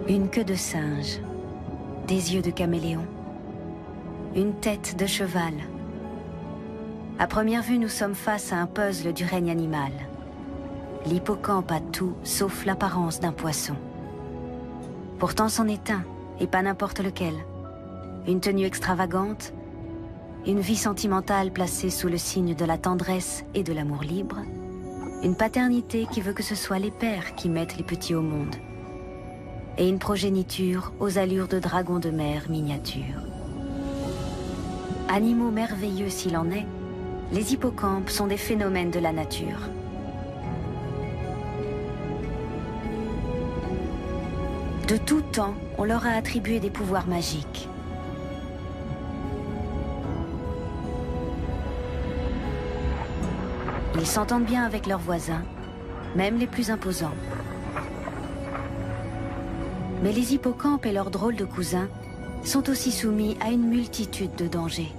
Une queue de singe, des yeux de caméléon, une tête de cheval. À première vue, nous sommes face à un puzzle du règne animal. L'hippocampe a tout sauf l'apparence d'un poisson. Pourtant c'en est un, et pas n'importe lequel. Une tenue extravagante, une vie sentimentale placée sous le signe de la tendresse et de l'amour libre, une paternité qui veut que ce soit les pères qui mettent les petits au monde, et une progéniture aux allures de dragons de mer miniatures. Animaux merveilleux s'il en est, les hippocampes sont des phénomènes de la nature. De tout temps, on leur a attribué des pouvoirs magiques. Ils s'entendent bien avec leurs voisins, même les plus imposants. Mais les hippocampes et leurs drôles de cousins sont aussi soumis à une multitude de dangers.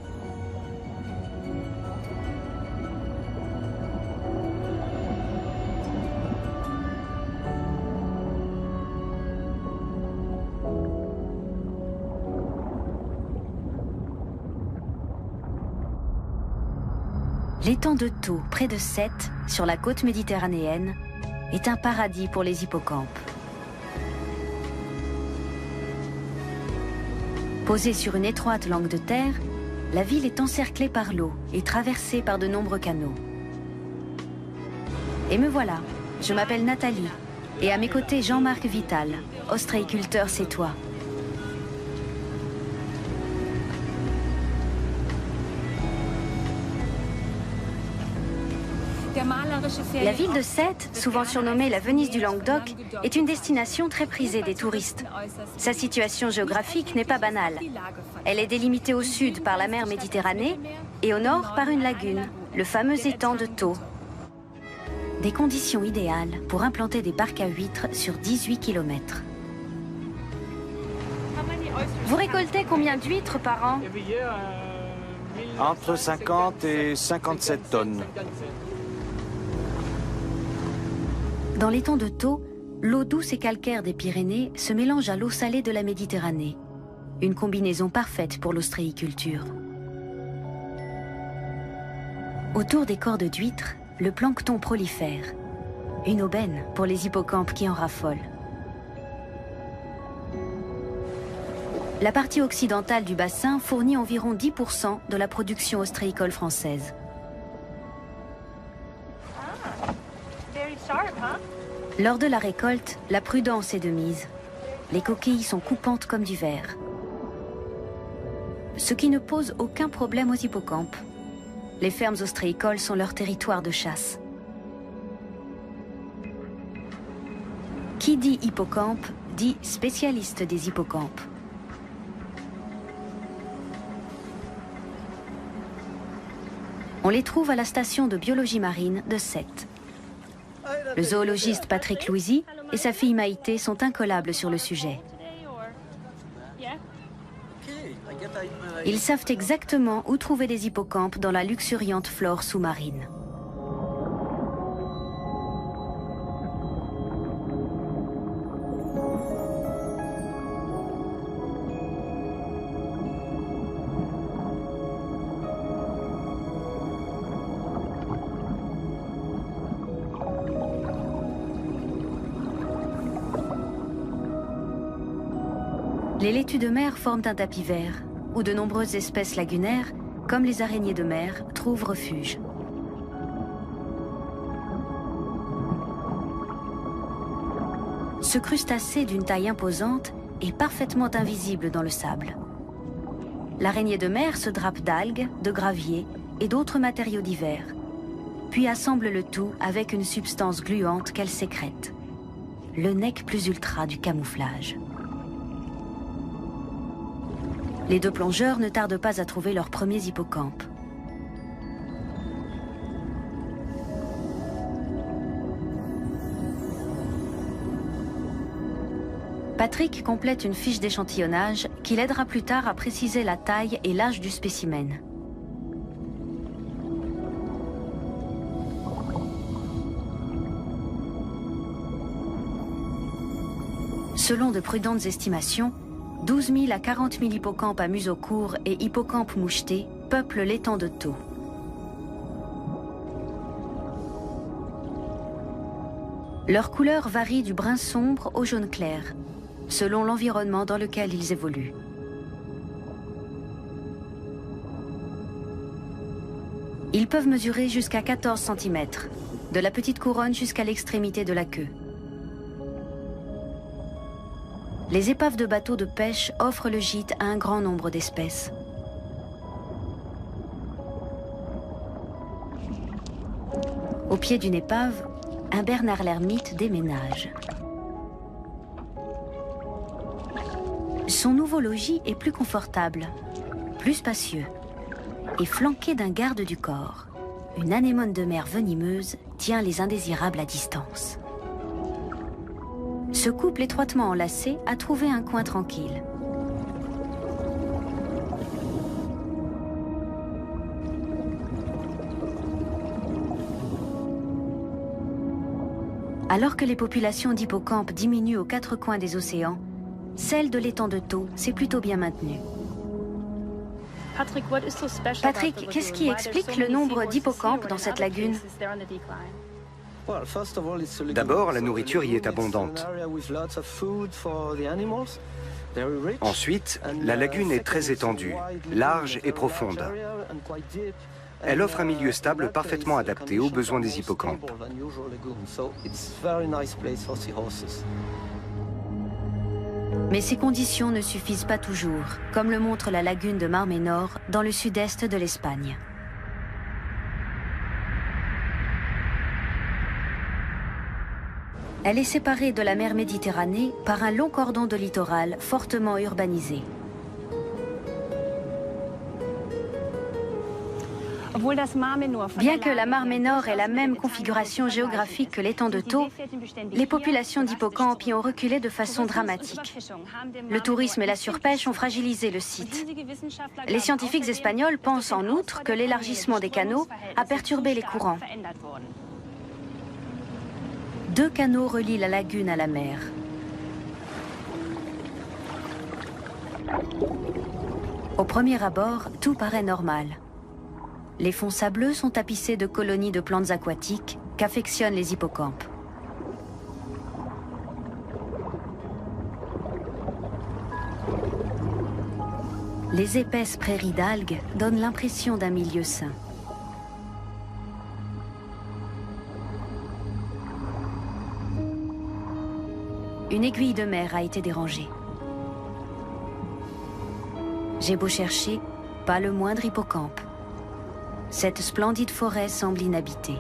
L'étang de Thau, près de Sète, sur la côte méditerranéenne, est un paradis pour les hippocampes. Posée sur une étroite langue de terre, la ville est encerclée par l'eau et traversée par de nombreux canaux. Et me voilà, je m'appelle Nathalie, et à mes côtés Jean-Marc Vital, ostréiculteur sétois. La ville de Sète, souvent surnommée la Venise du Languedoc, est une destination très prisée des touristes. Sa situation géographique n'est pas banale. Elle est délimitée au sud par la mer Méditerranée et au nord par une lagune, le fameux étang de Thau. Des conditions idéales pour implanter des parcs à huîtres sur 18 km. Vous récoltez combien d'huîtres par an? Entre 50 et 57 tonnes. Dans l'étang de Thau, l'eau douce et calcaire des Pyrénées se mélange à l'eau salée de la Méditerranée. Une combinaison parfaite pour l'ostréiculture. Autour des cordes d'huîtres, le plancton prolifère. Une aubaine pour les hippocampes qui en raffolent. La partie occidentale du bassin fournit environ 10% de la production ostréicole française. Lors de la récolte, la prudence est de mise. Les coquilles sont coupantes comme du verre. Ce qui ne pose aucun problème aux hippocampes. Les fermes ostréicoles sont leur territoire de chasse. Qui dit hippocampe, dit spécialiste des hippocampes. On les trouve à la station de biologie marine de Sète. Le zoologiste Patrick Louisy et sa fille Maïté sont incollables sur le sujet. Ils savent exactement où trouver des hippocampes dans la luxuriante flore sous-marine. Les laitues de mer forment un tapis vert, où de nombreuses espèces lagunaires, comme les araignées de mer, trouvent refuge. Ce crustacé d'une taille imposante est parfaitement invisible dans le sable. L'araignée de mer se drape d'algues, de gravier et d'autres matériaux divers, puis assemble le tout avec une substance gluante qu'elle sécrète. Le nec plus ultra du camouflage. Les deux plongeurs ne tardent pas à trouver leurs premiers hippocampes. Patrick complète une fiche d'échantillonnage qui l'aidera plus tard à préciser la taille et l'âge du spécimen. Selon de prudentes estimations, 12 000 à 40 000 hippocampes à museau court et hippocampes mouchetés peuplent l'étang de Thau. Leur couleur varie du brun sombre au jaune clair, selon l'environnement dans lequel ils évoluent. Ils peuvent mesurer jusqu'à 14 cm, de la petite couronne jusqu'à l'extrémité de la queue. Les épaves de bateaux de pêche offrent le gîte à un grand nombre d'espèces. Au pied d'une épave, un Bernard l'ermite déménage. Son nouveau logis est plus confortable, plus spacieux et flanqué d'un garde du corps. Une anémone de mer venimeuse tient les indésirables à distance. Ce couple étroitement enlacé a trouvé un coin tranquille. Alors que les populations d'hippocampes diminuent aux quatre coins des océans, celle de l'étang de Thau s'est plutôt bien maintenue. Patrick, qu'est-ce qui explique le nombre d'hippocampes dans cette lagune? D'abord, la nourriture y est abondante. Ensuite, la lagune est très étendue, large et profonde. Elle offre un milieu stable parfaitement adapté aux besoins des hippocampes. Mais ces conditions ne suffisent pas toujours, comme le montre la lagune de Mar Menor dans le sud-est de l'Espagne. Elle est séparée de la mer Méditerranée par un long cordon de littoral fortement urbanisé. Bien que la Mar Menor ait la même configuration géographique que l'étang de Thau, les populations d'hippocampes y ont reculé de façon dramatique. Le tourisme et la surpêche ont fragilisé le site. Les scientifiques espagnols pensent en outre que l'élargissement des canaux a perturbé les courants. 2 canaux relient la lagune à la mer. Au premier abord, tout paraît normal. Les fonds sableux sont tapissés de colonies de plantes aquatiques qu'affectionnent les hippocampes. Les épaisses prairies d'algues donnent l'impression d'un milieu sain. Une aiguille de mer a été dérangée. J'ai beau chercher, pas le moindre hippocampe. Cette splendide forêt semble inhabitée.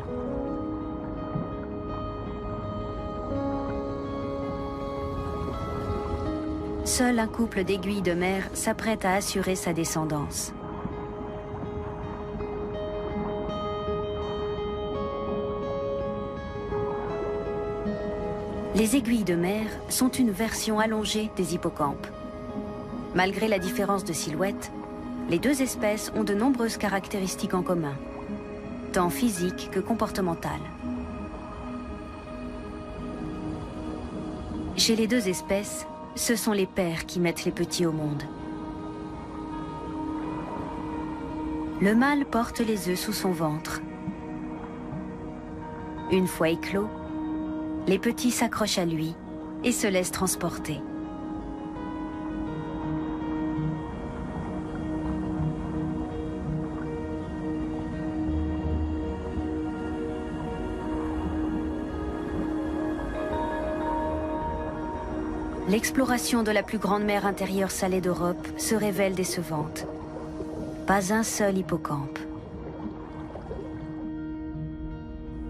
Seul un couple d'aiguilles de mer s'apprête à assurer sa descendance. Les aiguilles de mer sont une version allongée des hippocampes. Malgré la différence de silhouette, les deux espèces ont de nombreuses caractéristiques en commun, tant physiques que comportementales. Chez les deux espèces, ce sont les pères qui mettent les petits au monde. Le mâle porte les œufs sous son ventre. Une fois éclos, les petits s'accrochent à lui et se laissent transporter. L'exploration de la plus grande mer intérieure salée d'Europe se révèle décevante. Pas un seul hippocampe.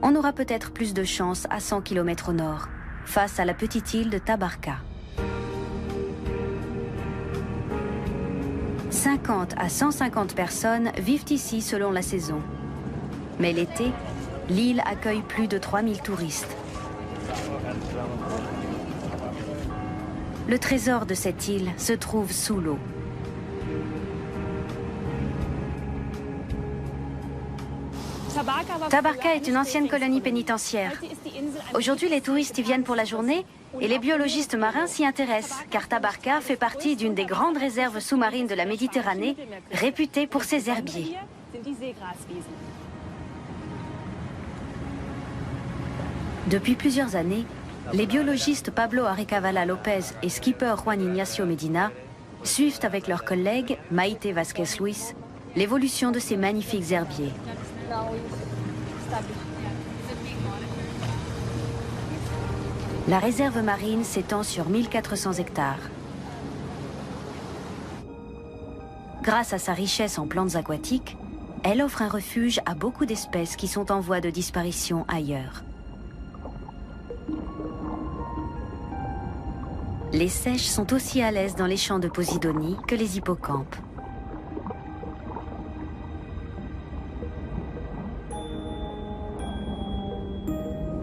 On aura peut-être plus de chance à 100 km au nord, face à la petite île de Tabarka. 50 à 150 personnes vivent ici selon la saison. Mais l'été, l'île accueille plus de 3000 touristes. Le trésor de cette île se trouve sous l'eau. Tabarka est une ancienne colonie pénitentiaire. Aujourd'hui, les touristes y viennent pour la journée et les biologistes marins s'y intéressent, car Tabarka fait partie d'une des grandes réserves sous-marines de la Méditerranée, réputée pour ses herbiers. Depuis plusieurs années, les biologistes Pablo Arecavala Lopez et skipper Juan Ignacio Medina suivent avec leurs collègues Maite Vázquez Luis l'évolution de ces magnifiques herbiers. La réserve marine s'étend sur 1400 hectares. Grâce à sa richesse en plantes aquatiques, elle offre un refuge à beaucoup d'espèces qui sont en voie de disparition ailleurs. Les seiches sont aussi à l'aise dans les champs de Posidonie que les hippocampes.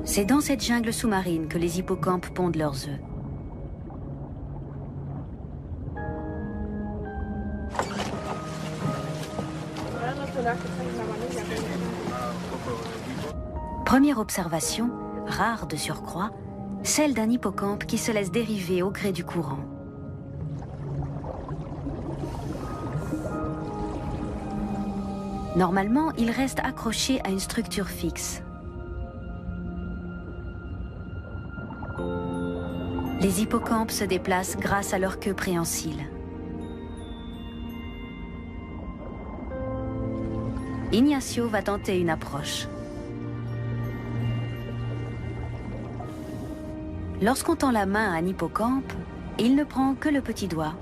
C'est dans cette jungle sous-marine que les hippocampes pondent leurs œufs. Première observation, rare de surcroît, celle d'un hippocampe qui se laisse dériver au gré du courant. Normalement, il reste accroché à une structure fixe. Les hippocampes se déplacent grâce à leur queue préhensile. Ignacio va tenter une approche. Lorsqu'on tend la main à un hippocampe, il ne prend que le petit doigt.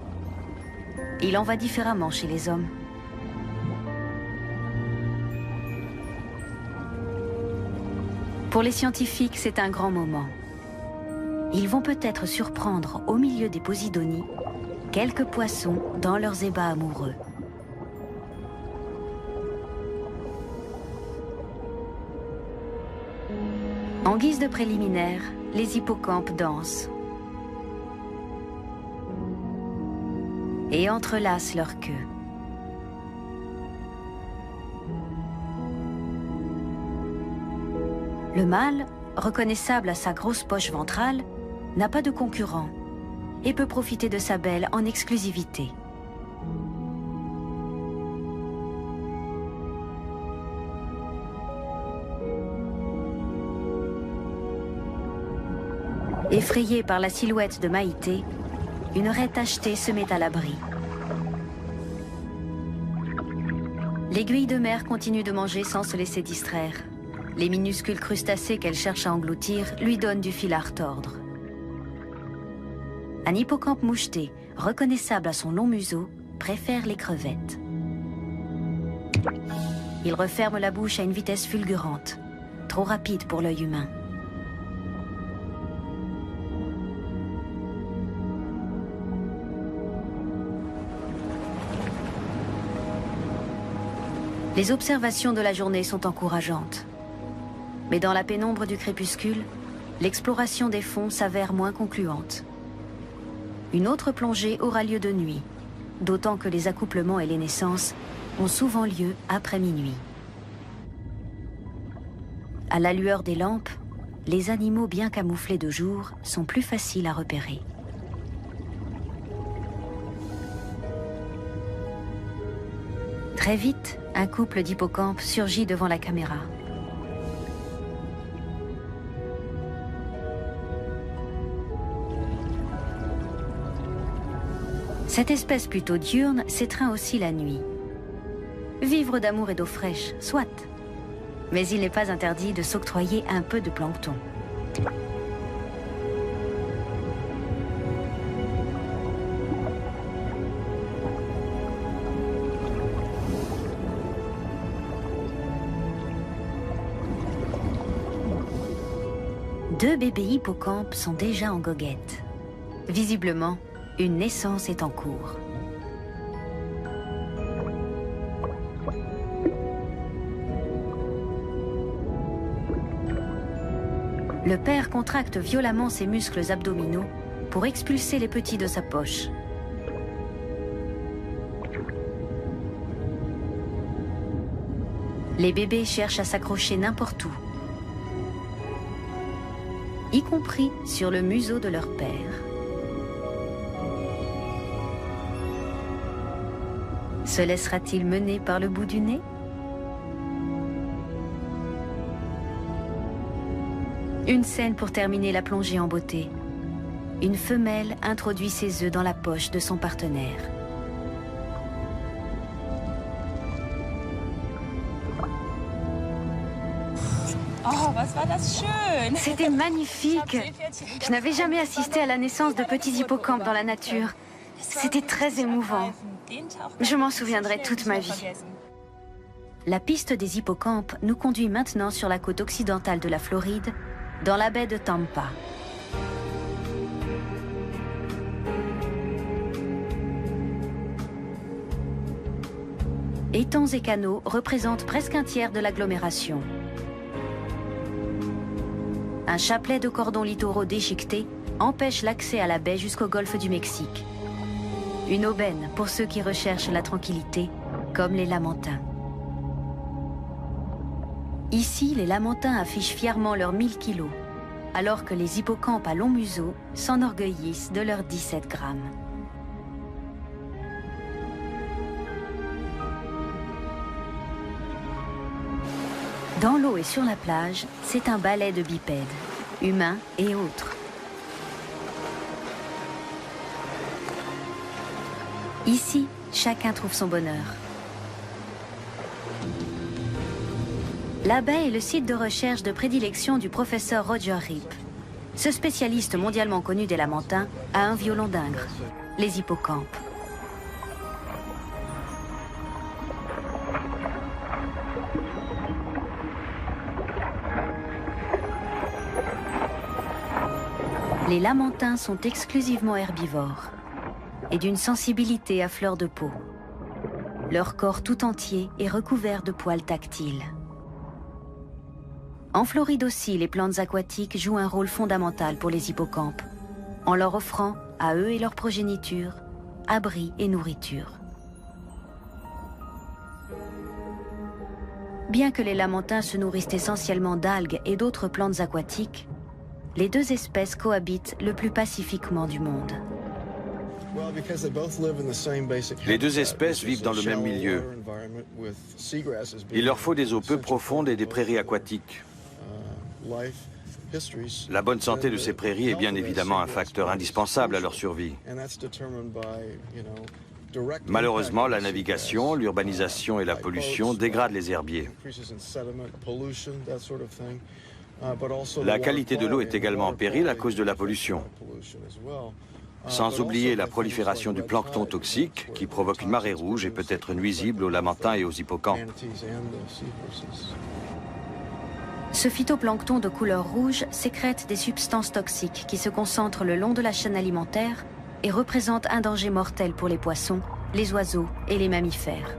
Il en va différemment chez les hommes. Pour les scientifiques, c'est un grand moment. Ils vont peut-être surprendre au milieu des Posidonies quelques poissons dans leurs ébats amoureux. En guise de préliminaire, les hippocampes dansent et entrelacent leur queue. Le mâle, reconnaissable à sa grosse poche ventrale, n'a pas de concurrent et peut profiter de sa belle en exclusivité. Effrayée par la silhouette de Maïté, une raie tachetée se met à l'abri. L'aiguille de mer continue de manger sans se laisser distraire. Les minuscules crustacés qu'elle cherche à engloutir lui donnent du fil à retordre. Un hippocampe moucheté, reconnaissable à son long museau, préfère les crevettes. Il referme la bouche à une vitesse fulgurante, trop rapide pour l'œil humain. Les observations de la journée sont encourageantes. Mais dans la pénombre du crépuscule, l'exploration des fonds s'avère moins concluante. Une autre plongée aura lieu de nuit, d'autant que les accouplements et les naissances ont souvent lieu après minuit. À la lueur des lampes, les animaux bien camouflés de jour sont plus faciles à repérer. Très vite, un couple d'hippocampes surgit devant la caméra. Cette espèce plutôt diurne s'étreint aussi la nuit. Vivre d'amour et d'eau fraîche, soit. Mais il n'est pas interdit de s'octroyer un peu de plancton. Deux bébés hippocampes sont déjà en goguette. Visiblement, une naissance est en cours. Le père contracte violemment ses muscles abdominaux pour expulser les petits de sa poche. Les bébés cherchent à s'accrocher n'importe où, y compris sur le museau de leur père. Se laissera-t-il mener par le bout du nez? Une scène pour terminer la plongée en beauté. Une femelle introduit ses œufs dans la poche de son partenaire. Oh, was war das schön! C'était magnifique. Je n'avais jamais assisté à la naissance de petits hippocampes dans la nature. C'était très émouvant. Je m'en souviendrai toute ma vie. La piste des hippocampes nous conduit maintenant sur la côte occidentale de la Floride, dans la baie de Tampa. Étangs et canaux représentent presque un tiers de l'agglomération. Un chapelet de cordons littoraux déchiquetés empêche l'accès à la baie jusqu'au golfe du Mexique. Une aubaine pour ceux qui recherchent la tranquillité, comme les lamantins. Ici, les lamantins affichent fièrement leurs 1000 kilos, alors que les hippocampes à long museau s'enorgueillissent de leurs 17 grammes. Dans l'eau et sur la plage, c'est un ballet de bipèdes, humains et autres. Ici, chacun trouve son bonheur. La baie est le site de recherche de prédilection du professeur Roger Rip. Ce spécialiste mondialement connu des lamantins a un violon d'Ingres, les hippocampes. Les lamantins sont exclusivement herbivores et d'une sensibilité à fleur de peau. Leur corps tout entier est recouvert de poils tactiles. En Floride aussi, les plantes aquatiques jouent un rôle fondamental pour les hippocampes, en leur offrant, à eux et leur progéniture, abri et nourriture. Bien que les lamantins se nourrissent essentiellement d'algues et d'autres plantes aquatiques, les deux espèces cohabitent le plus pacifiquement du monde. Les deux espèces vivent dans le même milieu. Il leur faut des eaux peu profondes et des prairies aquatiques. La bonne santé de ces prairies est bien évidemment un facteur indispensable à leur survie. Malheureusement, la navigation, l'urbanisation et la pollution dégradent les herbiers. La qualité de l'eau est également en péril à cause de la pollution. Sans oublier la prolifération du plancton toxique qui provoque une marée rouge et peut être nuisible aux lamantins et aux hippocampes. Ce phytoplancton de couleur rouge sécrète des substances toxiques qui se concentrent le long de la chaîne alimentaire et représente un danger mortel pour les poissons, les oiseaux et les mammifères.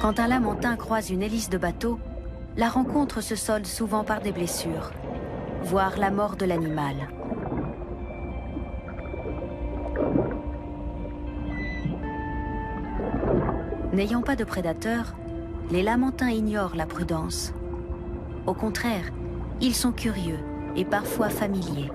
Quand un lamantin croise une hélice de bateau, la rencontre se solde souvent par des blessures, voire la mort de l'animal. N'ayant pas de prédateurs, les lamantins ignorent la prudence. Au contraire, ils sont curieux et parfois familiers.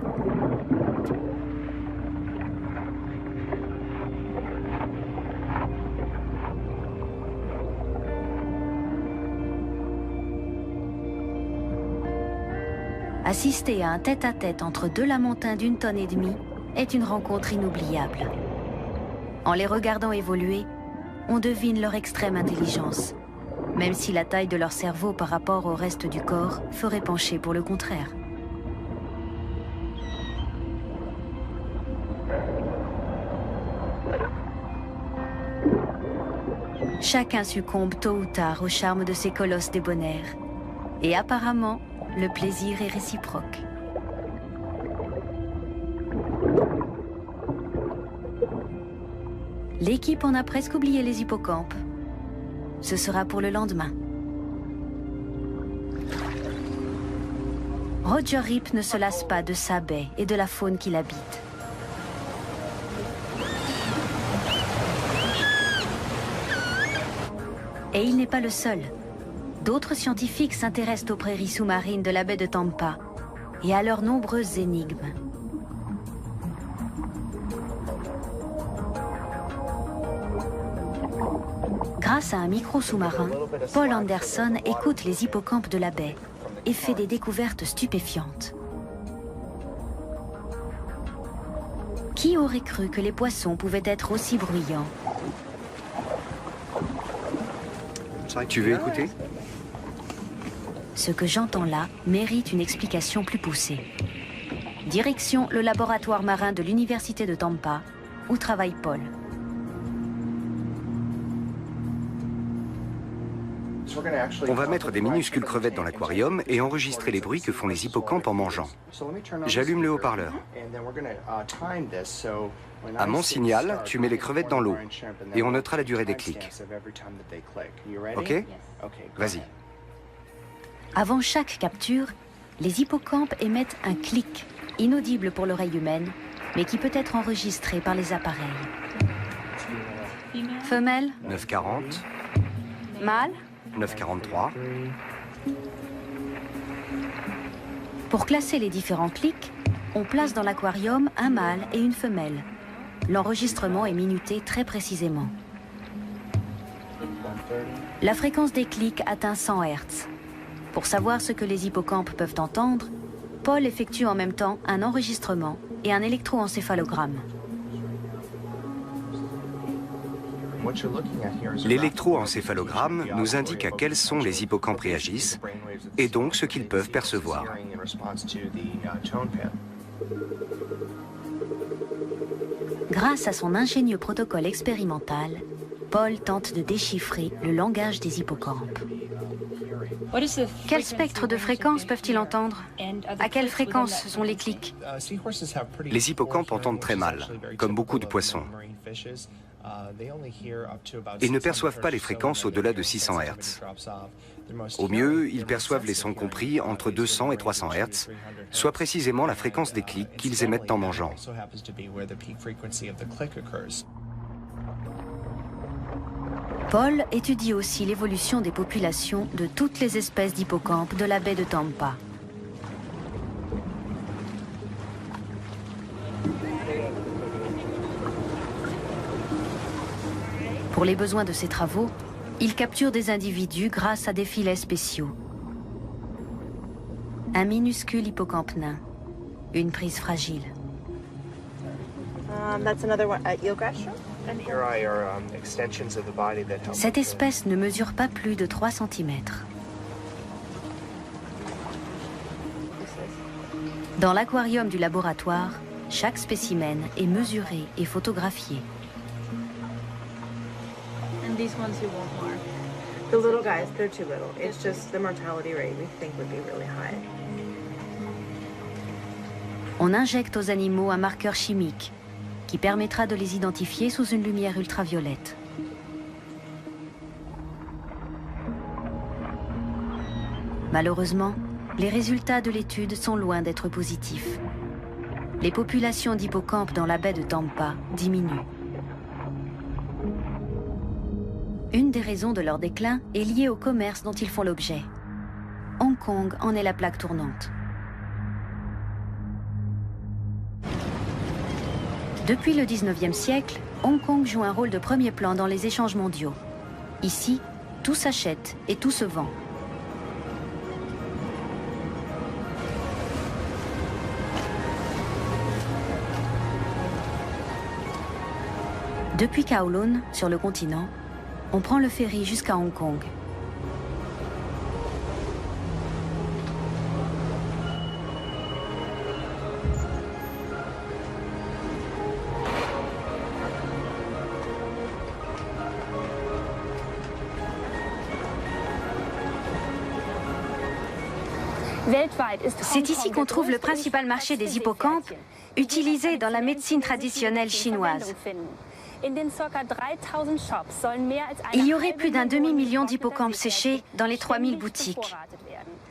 Assister à un tête-à-tête entre deux lamantins d'une tonne et demie est une rencontre inoubliable. En les regardant évoluer, on devine leur extrême intelligence, même si la taille de leur cerveau par rapport au reste du corps ferait pencher pour le contraire. Chacun succombe tôt ou tard au charme de ces colosses débonnaires. Et apparemment, le plaisir est réciproque. L'équipe en a presque oublié les hippocampes. Ce sera pour le lendemain. Roger Rip ne se lasse pas de sa baie et de la faune qui l'habite. Et il n'est pas le seul. D'autres scientifiques s'intéressent aux prairies sous-marines de la baie de Tampa et à leurs nombreuses énigmes. Grâce à un micro sous-marin, Paul Anderson écoute les hippocampes de la baie et fait des découvertes stupéfiantes. Qui aurait cru que les poissons pouvaient être aussi bruyants? Tu veux écouter? Ce que j'entends là mérite une explication plus poussée. Direction le laboratoire marin de l'Université de Tampa, où travaille Paul. On va mettre des minuscules crevettes dans l'aquarium et enregistrer les bruits que font les hippocampes en mangeant. J'allume le haut-parleur. À mon signal, tu mets les crevettes dans l'eau et on notera la durée des clics. Ok? Vas-y. Avant chaque capture, les hippocampes émettent un clic, inaudible pour l'oreille humaine, mais qui peut être enregistré par les appareils. Femelle? 9,40. Mâle? 9,43. Pour classer les différents clics, on place dans l'aquarium un mâle et une femelle. L'enregistrement est minuté très précisément. La fréquence des clics atteint 100 Hz. Pour savoir ce que les hippocampes peuvent entendre, Paul effectue en même temps un enregistrement et un électroencéphalogramme. L'électroencéphalogramme nous indique à quels sons les hippocampes réagissent et donc ce qu'ils peuvent percevoir. Grâce à son ingénieux protocole expérimental, Paul tente de déchiffrer le langage des hippocampes. Quel spectre de fréquences peuvent-ils entendre? À quelle fréquence sont les clics? Les hippocampes entendent très mal, comme beaucoup de poissons. Ils ne perçoivent pas les fréquences au-delà de 600 Hz. Au mieux, ils perçoivent les sons compris entre 200 et 300 Hz, soit précisément la fréquence des clics qu'ils émettent en mangeant. Paul étudie aussi l'évolution des populations de toutes les espèces d'hippocampes de la baie de Tampa. Pour les besoins de ses travaux, il capture des individus grâce à des filets spéciaux. Un minuscule hippocampe nain, une prise fragile. Cette espèce ne mesure pas plus de 3 cm. Dans l'aquarium du laboratoire, chaque spécimen est mesuré et photographié. These ones you want more. The little guys, they're too little. It's just the mortality rate we think would be really high. On injecte aux animaux un marqueur chimique qui permettra de les identifier sous une lumière ultraviolette. Malheureusement, les résultats de l'étude sont loin d'être positifs. Les populations d'hippocampes dans la baie de Tampa diminuent. Une des raisons de leur déclin est liée au commerce dont ils font l'objet. Hong Kong en est la plaque tournante. Depuis le 19e siècle, Hong Kong joue un rôle de premier plan dans les échanges mondiaux. Ici, tout s'achète et tout se vend. Depuis Kowloon, sur le continent, on prend le ferry jusqu'à Hong Kong. C'est ici qu'on trouve le principal marché des hippocampes, utilisé dans la médecine traditionnelle chinoise. Il y aurait plus d'un demi-million d'hippocampes séchés dans les 3000 boutiques.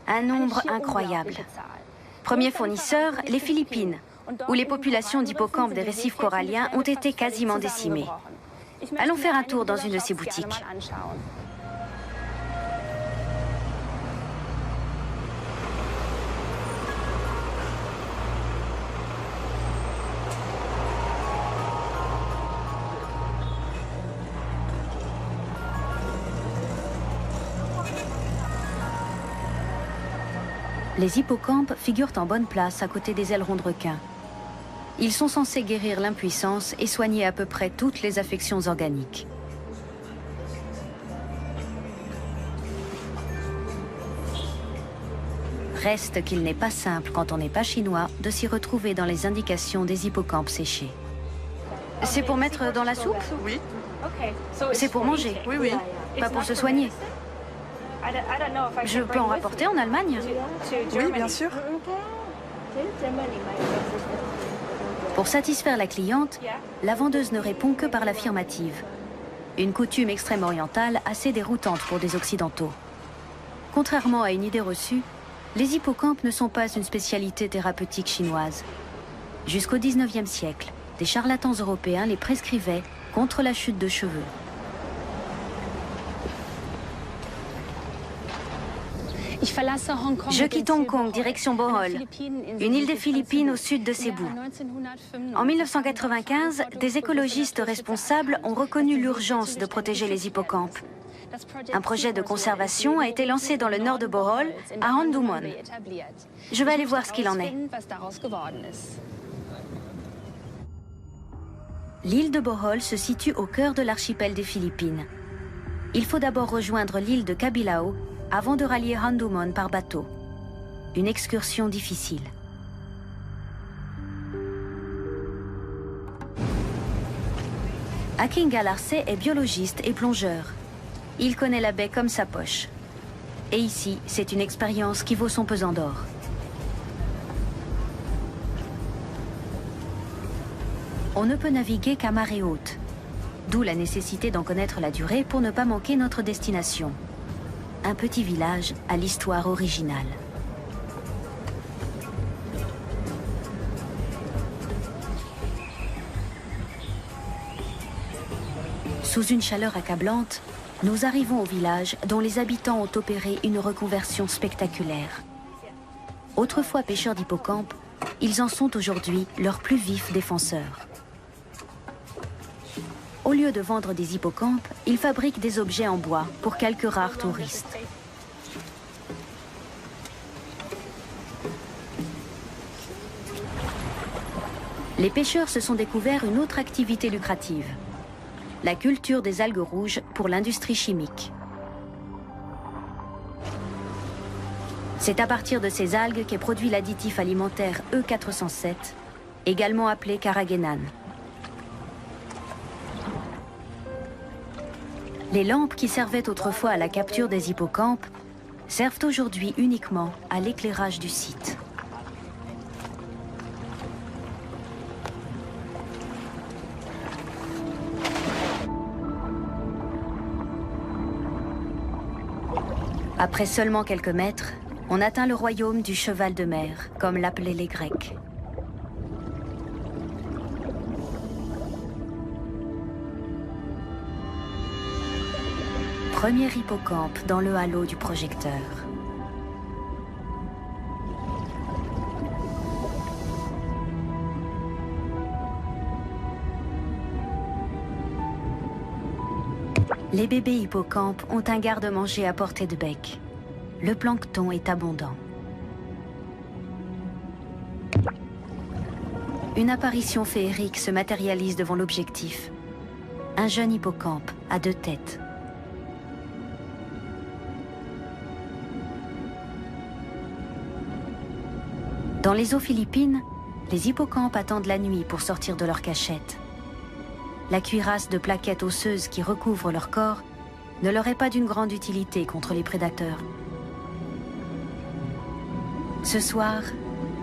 Un nombre incroyable. Premier fournisseur, les Philippines, où les populations d'hippocampes des récifs coralliens ont été quasiment décimées. Allons faire un tour dans une de ces boutiques. Les hippocampes figurent en bonne place à côté des ailerons de requin. Ils sont censés guérir l'impuissance et soigner à peu près toutes les affections organiques. Reste qu'il n'est pas simple, quand on n'est pas chinois, de s'y retrouver dans les indications des hippocampes séchés. C'est pour mettre dans la soupe? Oui. C'est pour manger? Oui, oui. Pas pour se soigner? Je peux en rapporter en Allemagne? Oui, bien sûr. Pour satisfaire la cliente, la vendeuse ne répond que par l'affirmative. Une coutume extrême-orientale assez déroutante pour des Occidentaux. Contrairement à une idée reçue, les hippocampes ne sont pas une spécialité thérapeutique chinoise. Jusqu'au XIXe siècle, des charlatans européens les prescrivaient contre la chute de cheveux. Je quitte Hong Kong, direction Bohol, une île des Philippines au sud de Cebu. En 1995, des écologistes responsables ont reconnu l'urgence de protéger les hippocampes. Un projet de conservation a été lancé dans le nord de Bohol, à Handumon. Je vais aller voir ce qu'il en est. L'île de Bohol se situe au cœur de l'archipel des Philippines. Il faut d'abord rejoindre l'île de Cabilao avant de rallier Handumon par bateau. Une excursion difficile. Aking Galarse est biologiste et plongeur. Il connaît la baie comme sa poche. Et ici, c'est une expérience qui vaut son pesant d'or. On ne peut naviguer qu'à marée haute, d'où la nécessité d'en connaître la durée pour ne pas manquer notre destination. Un petit village à l'histoire originale. Sous une chaleur accablante, nous arrivons au village dont les habitants ont opéré une reconversion spectaculaire. Autrefois pêcheurs d'hippocampes, ils en sont aujourd'hui leurs plus vifs défenseurs. Au lieu de vendre des hippocampes, ils fabriquent des objets en bois pour quelques rares touristes. Les pêcheurs se sont découverts une autre activité lucrative, la culture des algues rouges pour l'industrie chimique. C'est à partir de ces algues qu'est produit l'additif alimentaire E407, également appelé carragénane. Les lampes qui servaient autrefois à la capture des hippocampes servent aujourd'hui uniquement à l'éclairage du site. Après seulement quelques mètres, on atteint le royaume du cheval de mer, comme l'appelaient les Grecs. Premier hippocampe dans le halo du projecteur. Les bébés hippocampes ont un garde-manger à portée de bec. Le plancton est abondant. Une apparition féerique se matérialise devant l'objectif. Un jeune hippocampe à 2 têtes. Dans les eaux philippines, les hippocampes attendent la nuit pour sortir de leur cachette. La cuirasse de plaquettes osseuses qui recouvre leur corps ne leur est pas d'une grande utilité contre les prédateurs. Ce soir,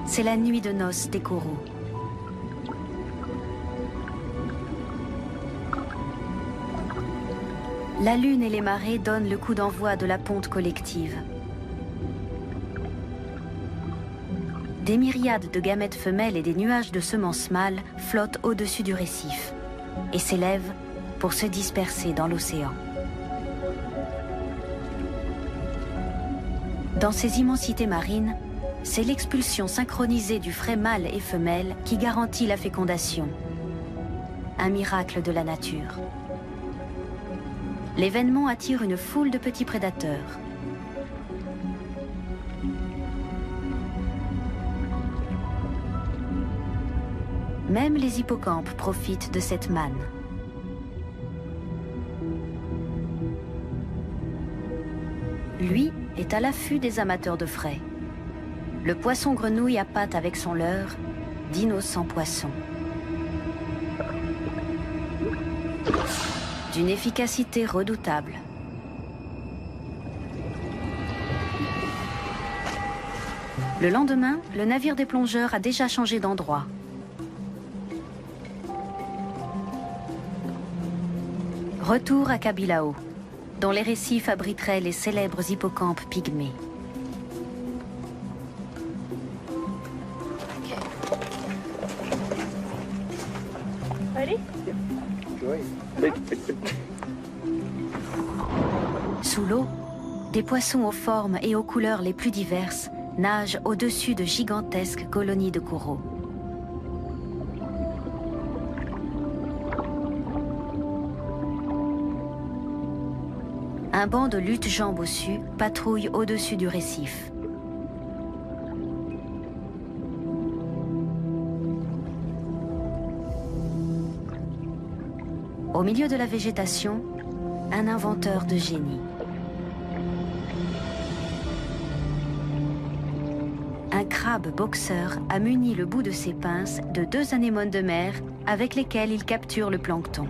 c'est la nuit de noces des coraux. La lune et les marées donnent le coup d'envoi de la ponte collective. Des myriades de gamètes femelles et des nuages de semences mâles flottent au-dessus du récif et s'élèvent pour se disperser dans l'océan. Dans ces immensités marines, c'est l'expulsion synchronisée du frai mâle et femelle qui garantit la fécondation. Un miracle de la nature. L'événement attire une foule de petits prédateurs. Même les hippocampes profitent de cette manne. Lui est à l'affût des amateurs de frais. Le poisson grenouille appâte avec son leurre d'innocents poissons. D'une efficacité redoutable. Le lendemain, le navire des plongeurs a déjà changé d'endroit. Retour à Kabilao, dont les récifs abriteraient les célèbres hippocampes pygmées. Sous l'eau, des poissons aux formes et aux couleurs les plus diverses nagent au-dessus de gigantesques colonies de coraux. Un banc de lutte-jambes bossus patrouille au-dessus du récif. Au milieu de la végétation, un inventeur de génie. Un crabe boxeur a muni le bout de ses pinces de 2 anémones de mer avec lesquelles il capture le plancton.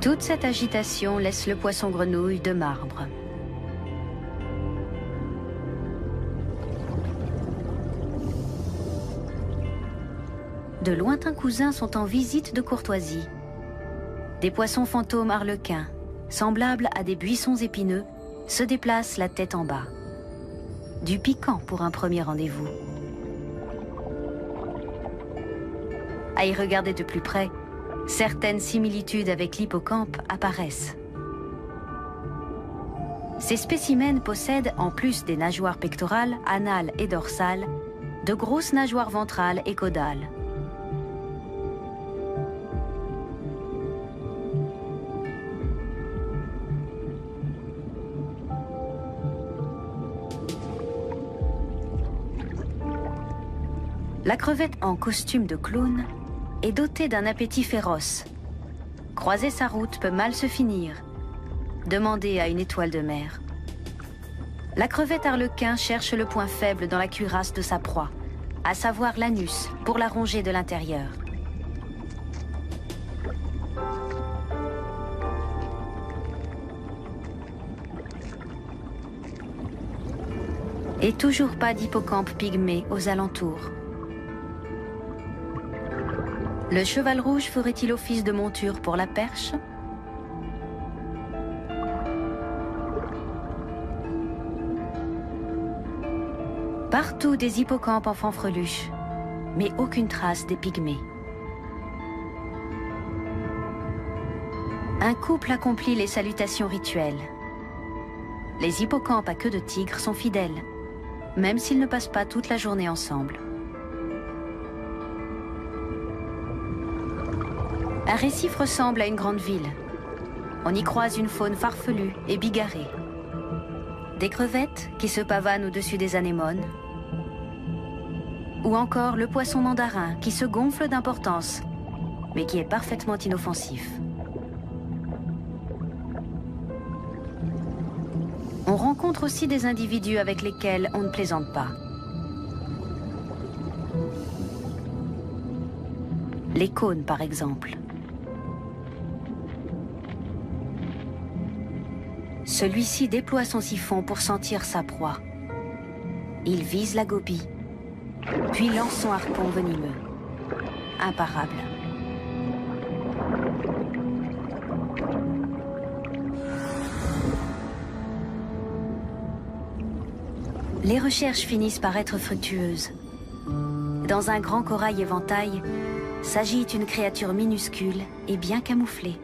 Toute cette agitation laisse le poisson grenouille de marbre. De lointains cousins sont en visite de courtoisie. Des poissons fantômes arlequins, semblables à des buissons épineux, se déplacent la tête en bas. Du piquant pour un premier rendez-vous. À y regarder de plus près, certaines similitudes avec l'hippocampe apparaissent. Ces spécimens possèdent, en plus des nageoires pectorales, anales et dorsales, de grosses nageoires ventrales et caudales. La crevette en costume de clown est dotée d'un appétit féroce. Croiser sa route peut mal se finir. Demandez à une étoile de mer. La crevette arlequin cherche le point faible dans la cuirasse de sa proie, à savoir l'anus, pour la ronger de l'intérieur. Et toujours pas d'hippocampe pygmée aux alentours. Le cheval rouge ferait-il office de monture pour la perche? Partout des hippocampes en fanfreluche, mais aucune trace des pygmées. Un couple accomplit les salutations rituelles. Les hippocampes à queue de tigre sont fidèles, même s'ils ne passent pas toute la journée ensemble. Un récif ressemble à une grande ville. On y croise une faune farfelue et bigarrée. Des crevettes qui se pavanent au-dessus des anémones. Ou encore le poisson mandarin qui se gonfle d'importance, mais qui est parfaitement inoffensif. On rencontre aussi des individus avec lesquels on ne plaisante pas. Les cônes, par exemple. Celui-ci déploie son siphon pour sentir sa proie. Il vise la gobie, puis lance son harpon venimeux. Imparable. Les recherches finissent par être fructueuses. Dans un grand corail éventail, s'agit une créature minuscule et bien camouflée.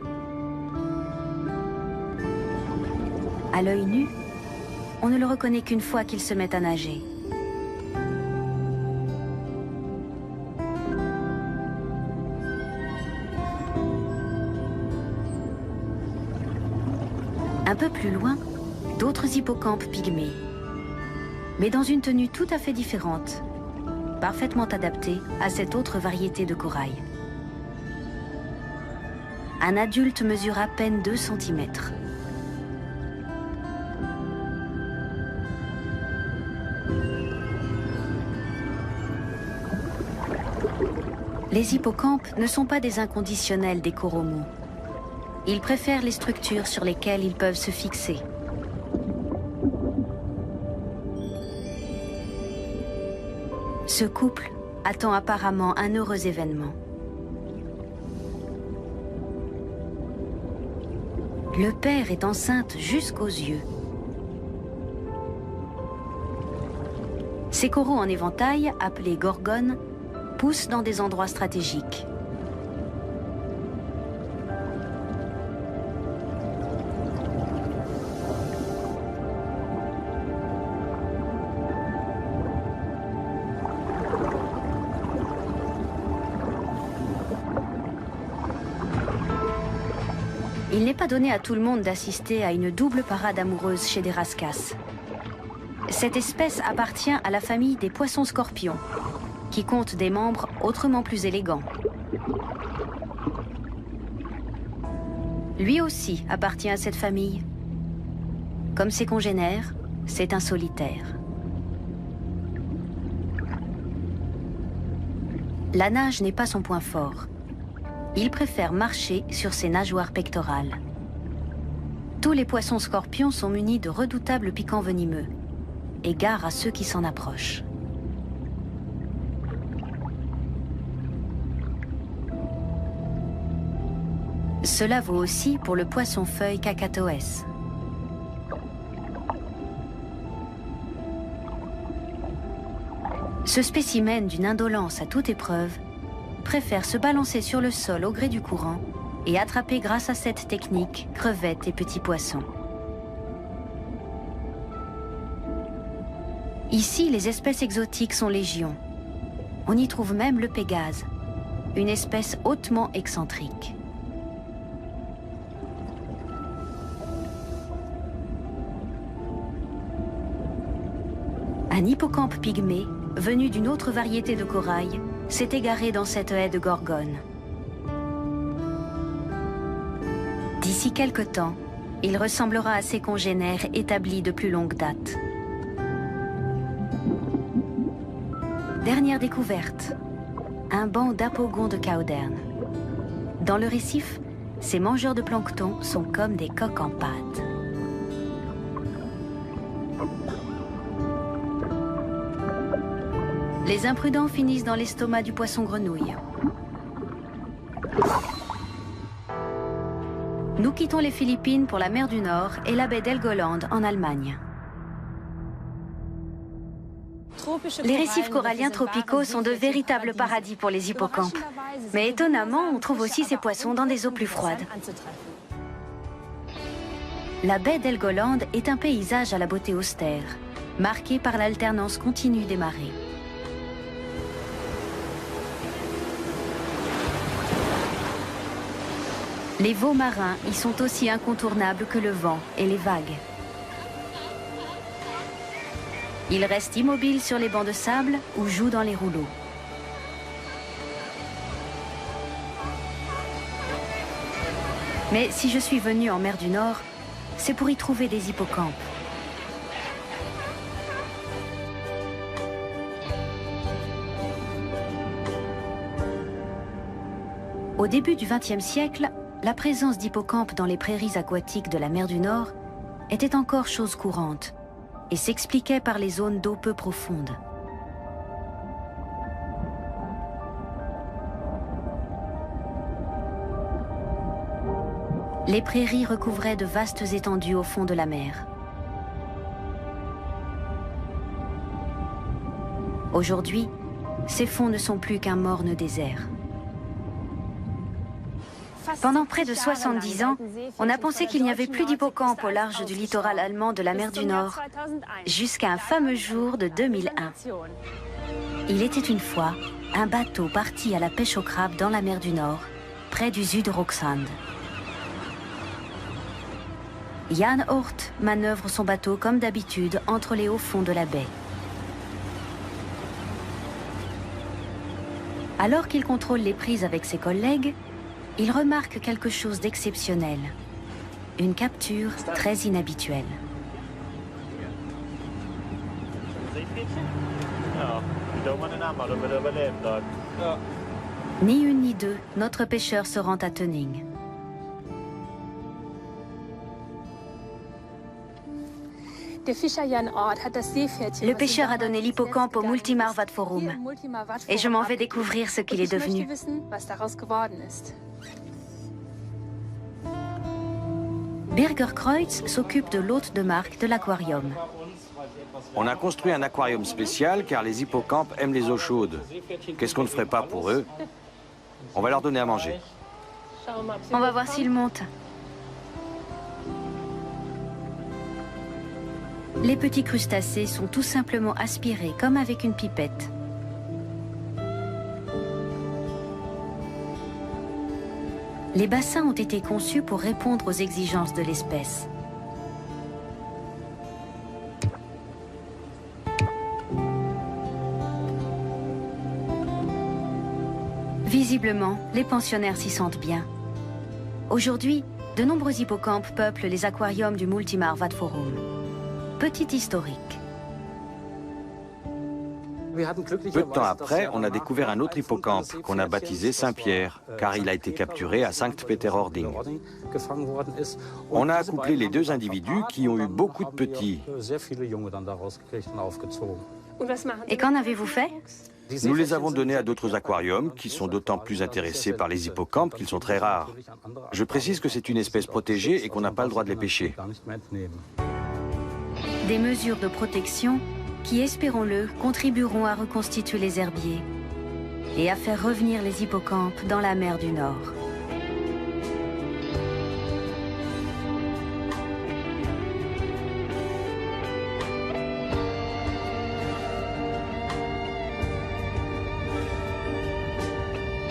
À l'œil nu, on ne le reconnaît qu'une fois qu'il se met à nager. Un peu plus loin, d'autres hippocampes pygmées, mais dans une tenue tout à fait différente, parfaitement adaptée à cette autre variété de corail. Un adulte mesure à peine 2 cm. Les hippocampes ne sont pas des inconditionnels des coraux mous. Ils préfèrent les structures sur lesquelles ils peuvent se fixer. Ce couple attend apparemment un heureux événement. Le père est enceinte jusqu'aux yeux. Ces coraux en éventail, appelés gorgones, poussent dans des endroits stratégiques. Il n'est pas donné à tout le monde d'assister à une double parade amoureuse chez des rascasses. Cette espèce appartient à la famille des poissons-scorpions, qui compte des membres autrement plus élégants. Lui aussi appartient à cette famille. Comme ses congénères, c'est un solitaire. La nage n'est pas son point fort. Il préfère marcher sur ses nageoires pectorales. Tous les poissons-scorpions sont munis de redoutables piquants venimeux, et gare à ceux qui s'en approchent. Cela vaut aussi pour le poisson-feuille Cacatoès. Ce spécimen d'une indolence à toute épreuve préfère se balancer sur le sol au gré du courant et attraper grâce à cette technique crevettes et petits poissons. Ici, les espèces exotiques sont légion. On y trouve même le pégase, une espèce hautement excentrique. Un hippocampe pygmée, venu d'une autre variété de corail, s'est égaré dans cette haie de gorgone. D'ici quelque temps, il ressemblera à ses congénères établis de plus longue date. Dernière découverte, un banc d'apogons de Caudern. Dans le récif, ces mangeurs de plancton sont comme des coqs en pâte. Les imprudents finissent dans l'estomac du poisson-grenouille. Nous quittons les Philippines pour la mer du Nord et la baie d'Helgoland en Allemagne. Les récifs coralliens tropicaux sont de véritables paradis pour les hippocampes. Mais étonnamment, on trouve aussi ces poissons dans des eaux plus froides. La baie d'Helgoland est un paysage à la beauté austère, marqué par l'alternance continue des marées. Les veaux marins y sont aussi incontournables que le vent et les vagues. Ils restent immobiles sur les bancs de sable ou jouent dans les rouleaux. Mais si je suis venue en mer du Nord, c'est pour y trouver des hippocampes. Au début du XXe siècle, la présence d'hippocampes dans les prairies aquatiques de la mer du Nord était encore chose courante et s'expliquait par les zones d'eau peu profondes. Les prairies recouvraient de vastes étendues au fond de la mer. Aujourd'hui, ces fonds ne sont plus qu'un morne désert. Pendant près de 70 ans, on a pensé qu'il n'y avait plus d'hippocampes au large du littoral allemand de la mer du Nord, jusqu'à un fameux jour de 2001. Il était une fois un bateau parti à la pêche au crabe dans la mer du Nord, près du Südroxand. Jan Hort manœuvre son bateau comme d'habitude entre les hauts fonds de la baie. Alors qu'il contrôle les prises avec ses collègues, il remarque quelque chose d'exceptionnel. Une capture très inhabituelle. Ni une ni deux, notre pêcheur se rend à Tönning. Le pêcheur a donné l'hippocampe au Multimar Vadforum et je m'en vais découvrir ce qu'il est devenu. Birger Kreutz s'occupe de l'hôte de marque de l'aquarium. On a construit un aquarium spécial car les hippocampes aiment les eaux chaudes. Qu'est-ce qu'on ne ferait pas pour eux? On va leur donner à manger. On va voir s'ils montent. Les petits crustacés sont tout simplement aspirés comme avec une pipette. Les bassins ont été conçus pour répondre aux exigences de l'espèce. Visiblement, les pensionnaires s'y sentent bien. Aujourd'hui, de nombreux hippocampes peuplent les aquariums du Multimar Vadforum. Petit historique. Peu de temps après, on a découvert un autre hippocampe qu'on a baptisé Saint-Pierre, car il a été capturé à Sankt-Peter-Ording. On a accouplé les deux individus qui ont eu beaucoup de petits. Et qu'en avez-vous fait? Nous les avons donnés à d'autres aquariums qui sont d'autant plus intéressés par les hippocampes qu'ils sont très rares. Je précise que c'est une espèce protégée et qu'on n'a pas le droit de les pêcher. Des mesures de protection qui, espérons-le, contribueront à reconstituer les herbiers et à faire revenir les hippocampes dans la mer du Nord.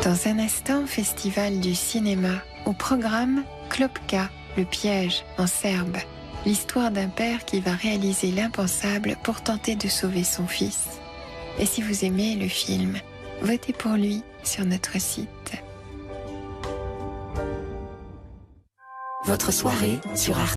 Dans un instant, festival du cinéma. Au programme, Klopka, le piège, en serbe. L'histoire d'un père qui va réaliser l'impensable pour tenter de sauver son fils. Et si vous aimez le film, votez pour lui sur notre site. Votre soirée sur Arte.